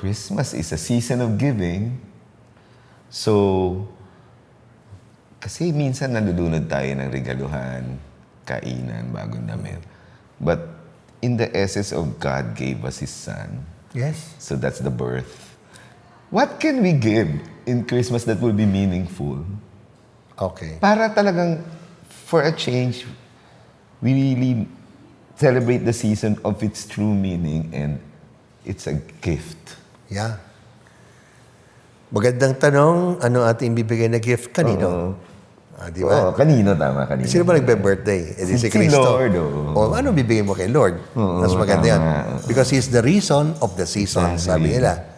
Christmas is a season of giving. So, kasi minsan nandudunod tayo ng regaluhan, kainan, bagong damit. But in the essence of God gave us His Son. Yes. So that's the birth. What can we give in Christmas that will be meaningful? Okay. Para talagang, for a change, we really celebrate the season of its true meaning and it's a gift. Yeah. Magandang tanong, ano ating bibigay na gift? Kanino? Oo. Di ba? Oo, kanino, tama, kanino. Sino ba nagbe-birthday? Eh di si Si Cristo. Lord, oo. O ano bibigay mo kay Lord? Mas maganda yan. tama. Because He's the reason of the season, sabi Exactly. nila.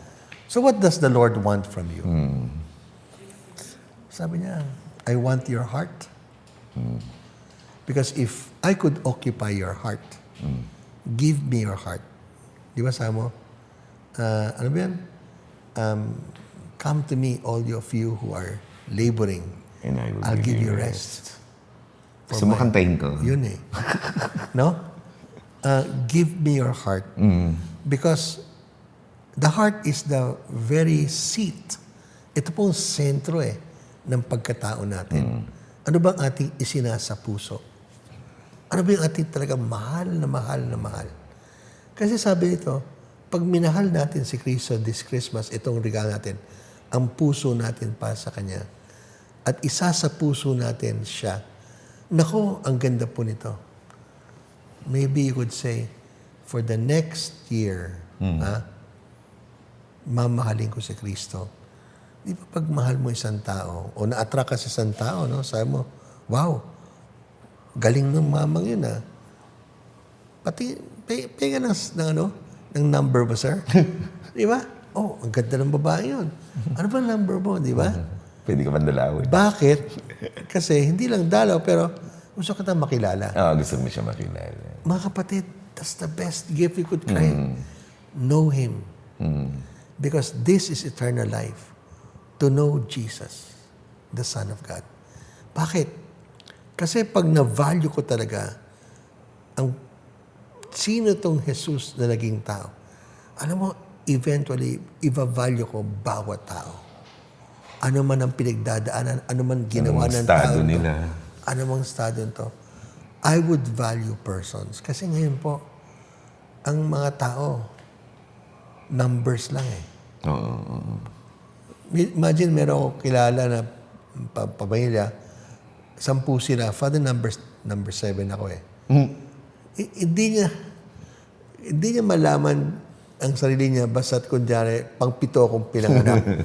So what does the Lord want from you? Sabi niya, I want your heart. Because if I could occupy your heart, give me your heart. Di ba sabi mo? Ano ba yan? Come to me, all of you who are laboring. And I will I'll give you rest. Gusto mo kantahin ko? Yun eh. No? Give me your heart. Because the heart is the very seat. Ito pong sentro ng pagkatao natin. Ano bang ating isinasa puso? Ano ba yung ating talagang mahal na mahal na mahal? Kasi sabi nito, pag minahal natin si Kristo this Christmas, itong regalo natin, ang puso natin para sa Kanya, at isa sa puso natin siya. Nako, ang ganda po nito. Maybe you could say, for the next year, mamahalin ko si Kristo. Di ba pag mahal mo isang tao, o na-attract ka sa isang tao, no? Sabi mo, wow, galing ng mamang yun, Pati, pega ng number ba, sir? Di ba? Oh, ang ganda ng babae yun. Ano ba number mo, di ba? Pwede ka mandalawin. Bakit? Kasi hindi lang dalaw, pero gusto kita makilala. Gusto mo siya makilala. Mga kapatid, that's the best gift you could try. Know Him. Because this is eternal life. To know Jesus, the Son of God. Bakit? Kasi pag na-value ko talaga ang sino tong Jesus na naging tao, alam mo, eventually, iba-value ko bawat tao. Ano man ang pinagdadaanan, ano man ginawa ng tao nila. Ano mang estado nito, I would value persons. Kasi ngayon po, ang mga tao, numbers lang Oo. Imagine, meron ako kilala na pamilya, 10 sila, father number 7 ako Hindi niya malaman ang sarili niya basta't kunyari, pang-7 akong pinanganak.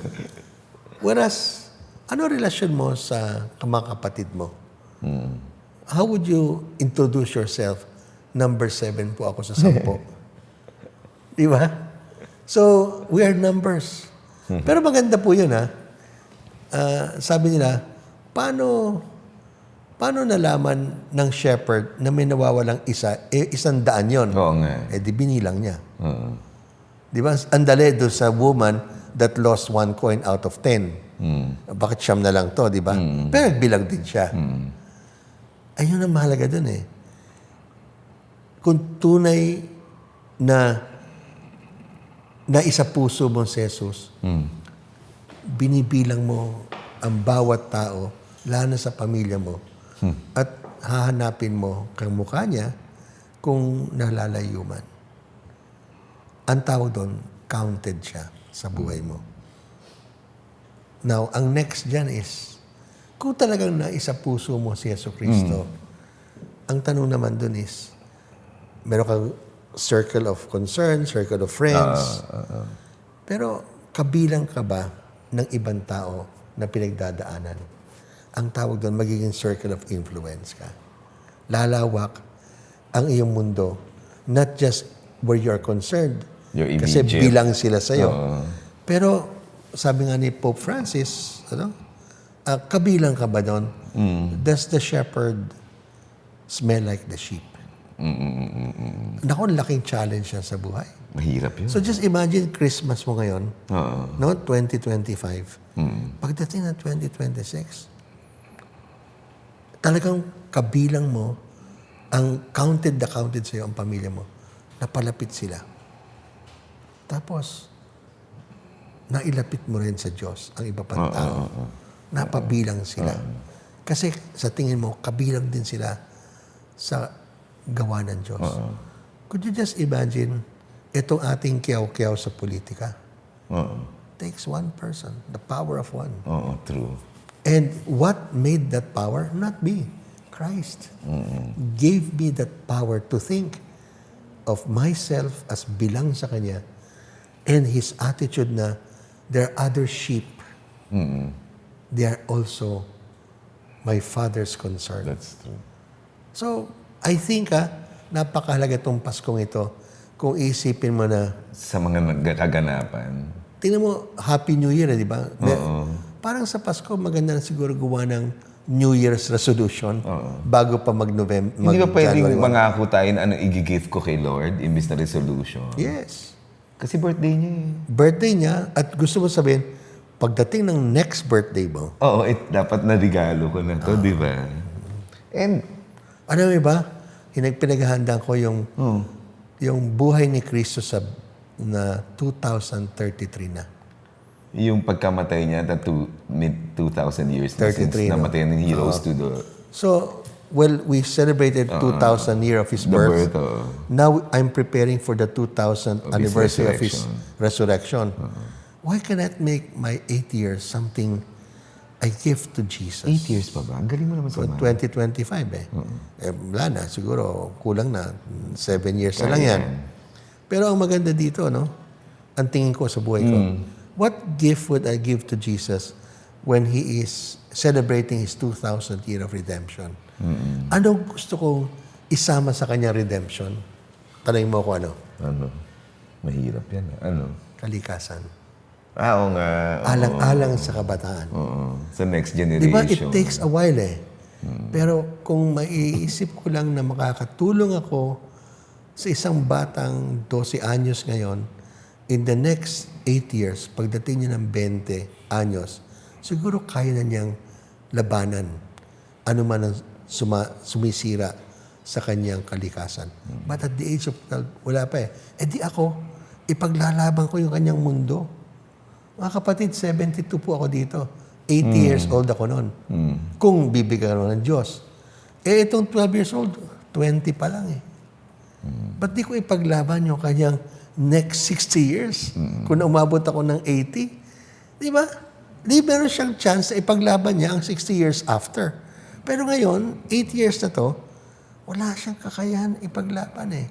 Whereas, ano relasyon mo sa mga kapatid mo? How would you introduce yourself? Number 7 po ako sa 10. Di ba? So, we are numbers. Pero maganda po yun, sabi nila, paano nalaman ng shepherd na may nawawalang isa, 100 yun? Oo nga. Di binilang niya. Di ba? Andali doon sa woman that lost 1 coin out of 10. Bakit siyam na lang to, di ba? Pero nagbilang din siya. Ayun ang mahalaga dun Kung tunay na isa puso mo si Jesus, binibilang mo ang bawat tao, lalo na sa pamilya mo, at hahanapin mo kang mukha niya kung nalalayo man. Ang tawag doon, counted siya sa buhay mo. Now, ang next dyan is, kung talagang naisa puso mo si Yesu Cristo, ang tanong naman doon is, meron kang circle of concern, circle of friends, pero kabilang ka ba ng ibang tao na pinagdadaanan? Ang tawag doon, magiging circle of influence ka. Lalawak ang iyong mundo, not just where you're concerned, Your kasi immediate. bilang sila sa'yo. Pero, sabi nga ni Pope Francis, kabilang ka ba doon? Does the shepherd smell like the sheep? Naku, laking challenge yan sa buhay. Mahirap yun. So just imagine Christmas mo ngayon, no? 2025. Pagdating ng 2026, talagang kabilang mo, ang counted sa'yo ang pamilya mo, napalapit sila. Tapos, nailapit mo rin sa Diyos ang iba pang tao. Napabilang sila. Kasi sa tingin mo, kabilang din sila sa gawa ng Diyos. Could you just imagine, itong ating kiyaw-kiyaw sa politika? Takes one person, the power of one. Oo, true. And what made that power? Not me. Christ gave me that power to think of myself as bilang sa Kanya, and His attitude na there are other sheep. They are also my Father's concern. That's true. So, I think napakahalaga itong Paskong ito kung isipin mo na, Sa mga nagkakaganapan. tingnan mo, Happy New Year, di ba? Parang sa Pasko, maganda na siguro gawa ng New Year's resolution bago pa mag-November. Hindi ba pwedeng mangako tayo na ano i-gift ko kay Lord imbis na resolution? Yes. Kasi birthday niya eh. Birthday niya, at gusto mo sabihin, pagdating ng next birthday mo, Oo, dapat na regalo ko na to, di ba? And, ano ba? Pinaghandaan ko yung buhay ni Kristo na 2033 na. yung pagkamatay niya, mid-2000 years na since 33, no? namatay ng heroes to the So, well, we celebrated 2,000 year of His birth. Now, I'm preparing for the 2,000th anniversary of His resurrection. Why cannot make my 8 years something I give to Jesus? 8 years pa ba? Ang galing mo naman sa So, 2025 wala na, siguro kulang na. 7 years na lang yan. Pero ang maganda dito, no? Ang tingin ko sa buhay ko, what gift would I give to Jesus when He is celebrating His 2,000th year of redemption? Anong gusto kong isama sa Kanyang redemption? Tanungin mo ko ano? Ano? Mahirap yan. Ano? Kalikasan. Oo nga. Alang-alang sa kabataan. Sa next Di generation. ba, it takes a while Pero kung maiisip ko lang na makakatulong ako sa isang batang 12 anyos ngayon, in the next 8 years, pagdating niya ng 20 anyos, siguro kaya na niyang labanan ano man ang sumisira sa kanyang kalikasan. But at the age of 12, wala pa di ako, ipaglalaban ko yung kanyang mundo. Mga kapatid, 72 po ako dito. 80 years old ako noon. Kung bibigyan ko ng Diyos. Itong 12 years old, 20 pa lang Ba't di ko ipaglaban yung kanyang next 60 years? Kung umabot ako ng 80? Di ba? Di meron siyang chance na ipaglaban niya ang 60 years after. Pero ngayon, 8 years na to, wala siyang kakayahan ipaglaban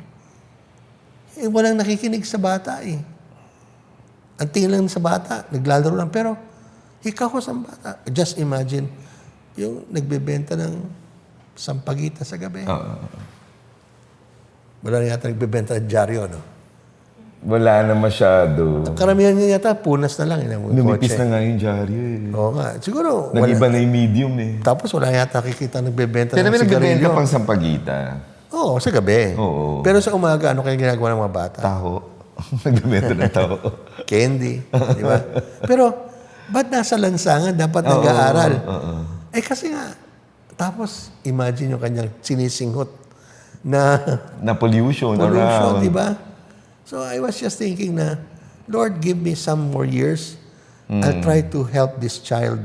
walang nakikinig sa bata Ang tingin lang sa bata, naglalaro lang. Pero, ikaw sa bata. Just imagine, yung nagbebenta ng sampagita sa gabi. Wala na yata nagbebenta ng dyaryo, no? Wala na masyado. Karamihan niya yata, punas na lang. Lumipis na nga yung dyaryo Oo nga. Siguro, Nag-iba na yung medium Tapos wala yata nakikita nagbebenta Pero ng may nagbebenta sigarilyo. pang sampagita. Oo, sa gabi. Oo. Pero sa umaga, ano kaya ginagawa ng mga bata? Taho. Nagbebenta ng taho. Candy. Di ba? Pero, ba't nasa lansangan? Dapat nag-aaral. Kasi nga, tapos, imagine yung kanyang sinisinghot na Na pollution around. di ba? So, I was just thinking na, Lord, give me some more years. I'll try to help this child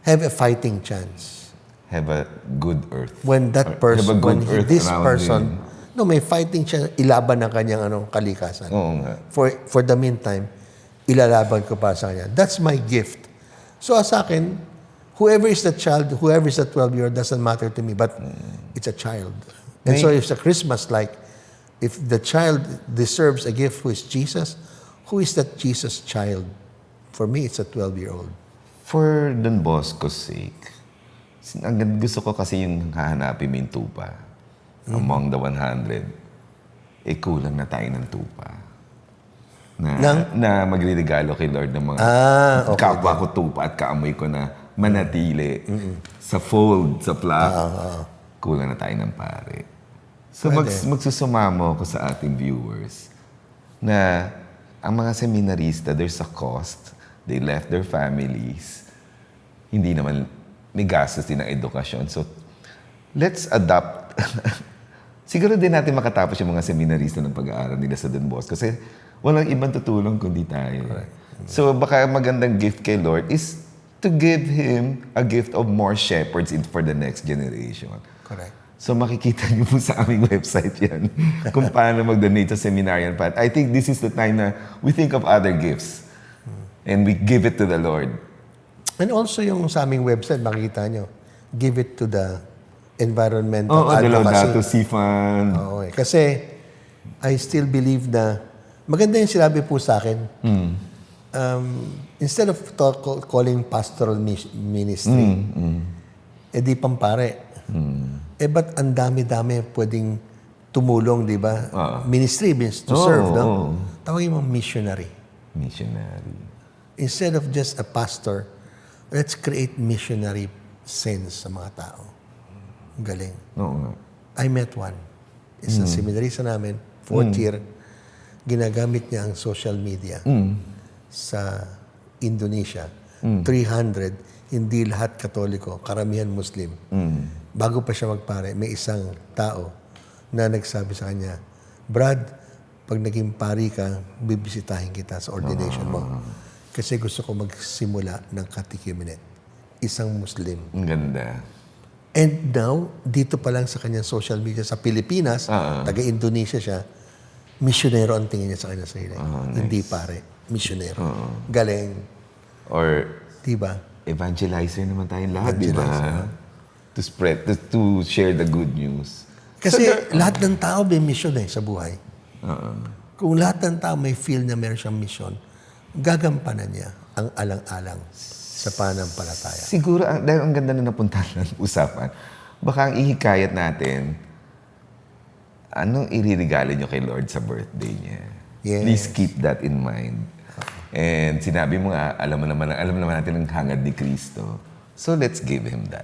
have a fighting chance. Have a good earth. When that person, Have a good earth this around person, him. may fighting chance, ilaban ng kanyang kalikasan. Oo nga. For the meantime, ilalaban ko para sa kanya. That's my gift. So sa akin, whoever is the child, whoever is the 12-year-old, doesn't matter to me, but it's a child. And so if it's a Christmas, like, if the child deserves a gift who is Jesus, who is that Jesus child? For me, it's a 12-year-old. For Don Bosco's sake, ang gusto ko kasi yung hahanapin mo yung tupa. Among the 100, kulang na tayo ng tupa. Na magre-regalo kay Lord ng mga okay. kapwa ko tupa at kaamoy ko na manatili sa fold, sa plaque. Kulang na tayo ng pare. So magsusumamo ko sa ating viewers na ang mga seminarista, there's a cost. They left their families. Hindi naman may gastos din ng edukasyon. So let's adopt siguro din natin makatapos yung mga seminarista ng pag-aaral nila sa Don Bosco kasi walang ibang tutulong kundi tayo. So baka magandang gift kay Lord is to give Him a gift of more shepherds for the next generation. Correct. So makikita niyo po sa aming website yan kung paano mag-donate sa Seminarian Path. I think this is the time na we think of other gifts and we give it to the Lord. And also yung sa aming website, makikita nyo, give it to the environmental Oo, the advocacy. Laudato Si Fund. Oo, eh. Kasi I still believe na maganda yung sinabi po sa akin. Instead of calling pastoral ministry, di pampare. Ba't ang dami-dami pwedeng tumulong, di ba? Ministry means to serve, no? Tawagin mo missionary. Missionary. Instead of just a pastor, let's create missionary sense sa mga tao. Galing. Oo nga. I met one. Isang seminarista namin, 4th year, ginagamit niya ang social media sa Indonesia. 300, hindi lahat Katoliko, karamihan Muslim. Bago pa siya magpare, may isang tao na nagsabi sa kanya, Brad, pag naging pari ka, bibisitahin kita sa ordination mo. Kasi gusto ko magsimula ng katikumenet. Isang Muslim. Ang ganda. And now, dito pa lang sa kanyang social media sa Pilipinas, taga-Indonesia siya, misyonero ang tingin niya sa kanya sarili. Hindi pare, misyonero. Galing. Or Diba? evangelizer naman tayong lahat, di ba? To spread, to share the good news. Kasi lahat ng tao may mission sa buhay. Kung lahat ng tao may feel na meron siyang mission, gagampanan niya ang alang-alang sa pananampalataya. Siguro, dahil ang ganda na napunta ng usapan, baka ang ihikayat natin, anong iririgalo nyo kay Lord sa birthday niya? Yes. Please keep that in mind. And sinabi mo nga, alam naman natin ang hangad ni Kristo. So let's give Him that.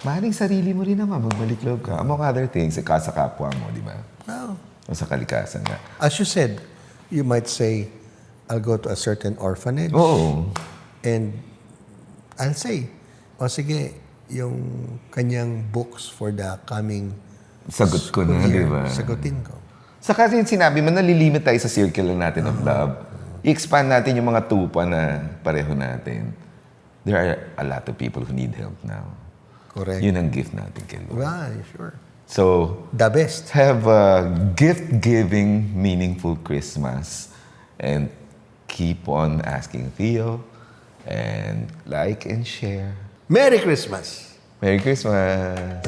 Mahaling sarili mo rin naman, magbalik loob ka. Among other things, sa kapwa mo, di ba? Wow. O sa kalikasan nga. As you said, you might say, I'll go to a certain orphanage. Oo. And I'll say, sige, yung kanyang books for the coming Sagot ko na, di year, ba? sagutin ko. Saka yung sinabi mo, nalilimit tayo sa circle lang natin of love. I-expand natin yung mga tupa na pareho natin. There are a lot of people who need help now. Correct. Yun ang gift natin kay Lord. Right, sure. So, The best. have a gift-giving, meaningful Christmas. And keep on asking Theo. And like and share. Merry Christmas! Merry Christmas!